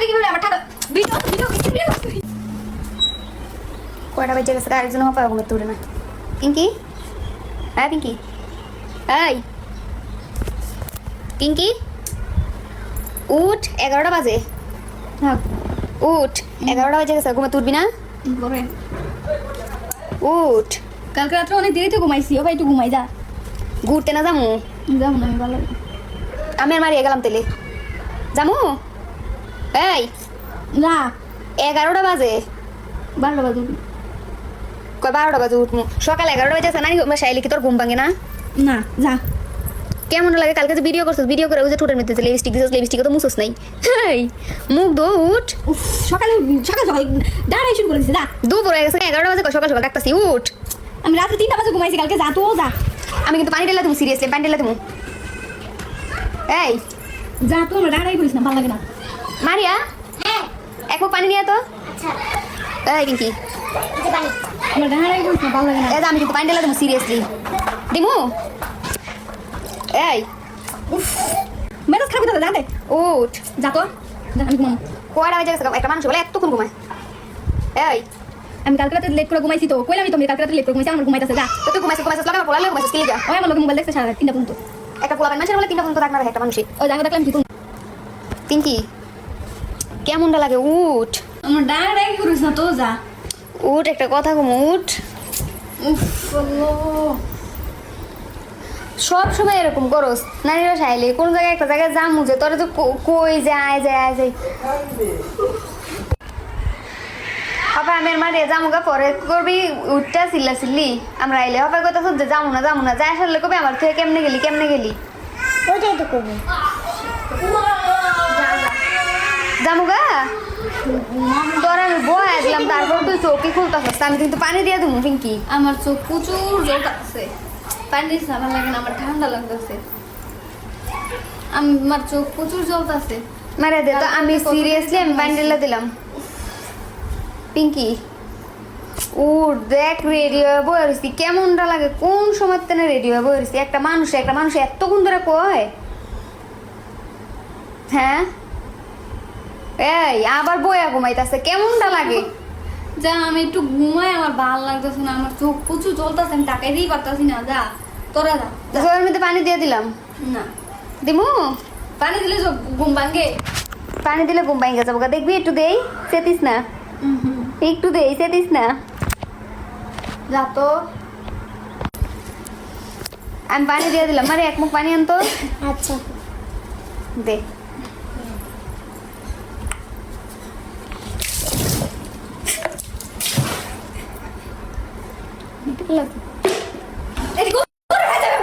কিভাবে আমার ঠান্ডা ভিডিও কয়টা বাজে গেছে আরেকজন হবে ঘুমে তুলে না পিঙ্কি হ্যাঁ পিঙ্কি এই পিঙ্কি উঠ 11টা বাজে উঠ 11টা বাজে গেছে ঘুমে তুলবি না উঠ কালকে রাত্রে অনেক দেরিতে ঘুমাইছি ও ভাই একটু ঘুমাই যা ঘুরতে না যামু যাবো না আমি ভালো আমি আর মারিয়ে গেলাম তেলে যামু এই না 11টা বাজে 12টা বাজে কয় 12টা বাজে উঠমু সকাল 11টা বাজে আছে না শাইলি কি তোর ঘুম ভাঙে না না যা কেমন লাগে কালকে যে ভিডিও করছিস ভিডিও করে ওই যে ঠোঁটের মধ্যে লিপস্টিক দিছিস লিপস্টিক তো মুছস নাই এই মুখ ধো উঠ সকালে সকাল সকাল দাঁড়াই শুরু করেছি যা দুপুর হয়ে গেছে 11টা বাজে সকাল সকাল ডাকতাছি উঠ আমি রাত্রে 3টা বাজে ঘুমাইছি কালকে যা তো যা আমি কিন্তু পানি ঢেলা তুমি সিরিয়াসলি পানি ঢেলা তুমি এই যা তো আমরা দাঁড়াই করিস না ভালো লাগে না মারিয়া হ্যাঁ এক মগ পানি নিয়ে তো আচ্ছা এই পিঙ্কি আমরা দাঁড়াই করিস না ভালো লাগে না এই আমি কিন্তু পানি ঢেলা তুমি সিরিয়াসলি দিমু এই মেজাজ খারাপ দাদা দে উঠ যা তো যা আমি ঘুমাবো কয়টা বাজে গেছে একটা মানুষ বলে এতক্ষণ ঘুমায় এই আমি কালকে রাতে লেট করে ঘুমাইছি তো কইলাম তো আমি কালকে রাতে লেট করে ঘুমাইছি আমার ঘুমাইতেছে যা তো তুই ঘুমাইছিস লাগা পোলা ঘুমাইছিস কি লিগা ওই আমার লোক মোবাইল দেখতে সারা 3টা পর্যন্ত একটা পোলা মানুষের বলে 3টা পর্যন্ত থাকনা একটা মানুষই ওই জায়গা দেখলাম কি পিঙ্কি কেমনটা লাগে উঠ আমার দাঁড়াই করিস না তো যা উঠ একটা কথা কম উঠ উফ আল্লাহ সব সময় এরকম করস নারীরা চাইলে কোন জায়গায় একটা জায়গায় যামু যে তোরা তো কই যায় হবে আমি মারে যামু গা পরে করবি উঠটা চিল্লা চিল্লি আমরা আইলে হবে কথা যে যামু না যাই আসলে কবে আমার থেকে কেমনে গেলি ওইটাই তো করবো যামু গা তোর আমি বয়া দিলাম তারপর তুই চোখই খুলতেছিস আমি কিন্তু পানি দিয়ে দেবো পিঙ্কি আমার চোখ প্রচুর জল আছে পানি দিস না ভালো লাগে না আমার ঠান্ডা লাগতেছে আমার চোখ প্রচুর জ্বলতেছে মারে দে তো আমি সিরিয়াসলি আমি পানি ঢেলে দিলাম পিঙ্কি উঠ দেখ রেডি হয়ে বসি কেমনটা লাগে কোন সময় তেনে রেডি হয়ে বসি একটা মানুষ এতক্ষণ ধরে কয় হ্যাঁ এই আবার বয়া ঘুমাইতেছে কেমনটা লাগে যা আমি একটু ঘুমাই আমার ভালো লাগতেছে না আমার চোখ প্রচুর জ্বলতেছে আমি তাকাই দিই পারতাছি না যা তোরা যা জলের মধ্যে পানি দিয়ে দিলাম না দিমু পানি দিলে ঘুম ভাঙ্গে পানি দিলে ঘুম ভাঙে যাবো গা, দেখবি একটু দেই সেতিস না একটু দেই সেতিস না যা তো আমি পানি দিয়ে দিলাম মারে এক মুখ পানি আনতো আচ্ছা দে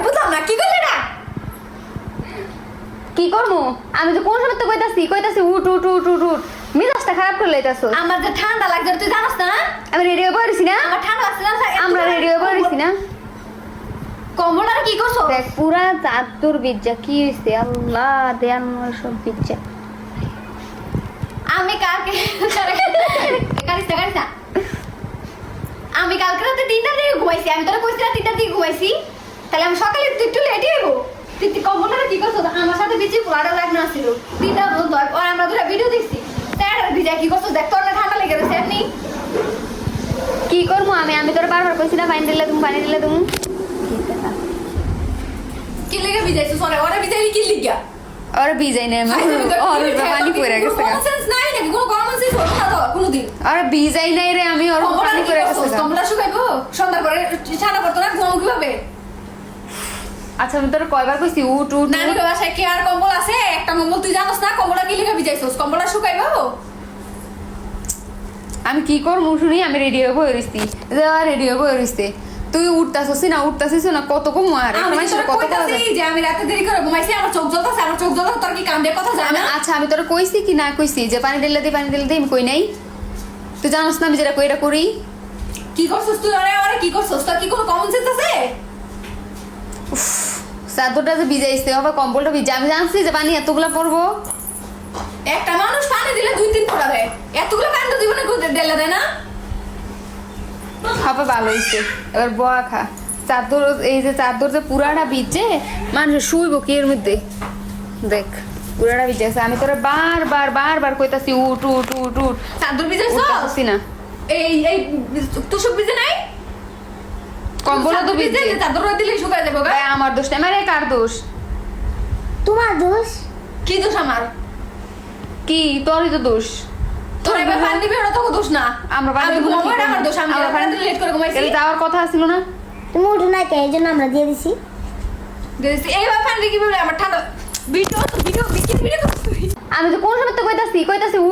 বুঝলাম না কি করলে না কি করবো আমি তো কোন সময় তো কইতাছি উঠ উঠ উঠ উঠ উঠ মিজাজটা খারাপ করে লইতাছো আমার যে ঠান্ডা লাগছে তুই জানাস না আমি রেডিও করেছি না আমার ঠান্ডা লাগছে না আমরা রেডিও করেছি না কম্বলটা কি করছো দেখ পুরা চাতুর বিজ্জা কি হইছে আল্লাহ দেয়ান সব বিজ্জা আমি কালকে গাড়িটা আমি কালকে রাতে 3টার দিকে ঘুমাইছি আমি তোরা কইছি না 3টার দিকে ঘুমাইছি তাহলে আমি সকালে একটু লেটই হইব তুই কম্বলটা কি করছো আমার সাথে বেশি পোলাটা লাগ না ছিল 3টা পর্যন্ত আর আমরা দুটা ভিডিও দেখছি স্যার ভিজা কি করছো দেখ তোর না ঠান্ডা লেগে গেছে এমনি কি করবো আমি তোর বারবার কইছি না পানি দিলে তুমি কি লেগে ভিজাইছো সরে ওরা ভিজাইলি কি লিগা আর ভিজাই না আর পানি পড়ে গেছে কমন সেন্স নাই নাকি কোনো কমন সেন্স হলো না তো কোনোদিন আর ভিজাই নাই রে আমি আর পানি পড়ে গেছে কম্বলটা শুকাইবো সন্ধ্যা করে ঠান্ডা পড়তো না ঘুমাবো কিভাবে আচ্ছা আমি তোর কয়বার কইছি উঠ উঠ নানি বাসায় কি আর কম্বল আছে একটা কম্বল তুই জানোস না কম্বলটা কি লিখে ভিজাইছস কম্বলটা শুকাইবো আমি কি করবো শুনি আমি রেডি হয়ে বইরিছি তুই উঠতাছিস না কত কম আর কত যে আমি রাতে দেরি করে ঘুমাইছি আমার চোখ জ্বলতাছে তোর কি কান্দের কথা জানা আচ্ছা আমি তোর কইছি কি না কইছি যে পানি ঢেলে দে আমি কই নাই তুই জানোস না আমি যেটা কইরা করি কি করছস তুই আরে কি করছস তোর কি কোনো কমন সেন্স আছে চাদরটা যে ভিজাইছে আবার কম্বলটা ভিজা আমি জানছি যে পানি এতগুলা পড়বো একটা মানুষ পানি দিলে 2-3 ফোঁটা দেয় এতগুলো পানি তো জীবনে ঢেলে দেয় না খাপা ভালো হয়েছে এবার বয়া খা চাদর এই যে চাদর যে পুরাটা ভিজে মানুষ শুইব কি এর মধ্যে দেখ পুরাটা ভিজে গেছে আমি তোরে বারবার কইতাছি উঠ উঠ উঠ উঠ চাদর ভিজাইছ উঠতাছি না এই তোষক ভিজে নাই কম্বল তো ভিজে চাদর দিলে শুকায় যাবে গা ভাই আমার দোষ না মানে কার দোষ তোমার দোষ। কি দোষ আমার কি তোরই তো দোষ তোর এবার ফান দিবি ওটা তো দোষ না আমরা আমি ঘুমাবো না, আমার দোষ আমি লেট করে ঘুমাইছি যাওয়ার কথা ছিল না তুমি উঠো না কে, এই জন্য আমরা দিয়ে দিছি। এইবার ফান দিবি আমার ঠান্ডা ভিডিও ভিডিও করছিস আমি তো কোন সময় তো কইতাছি উঠ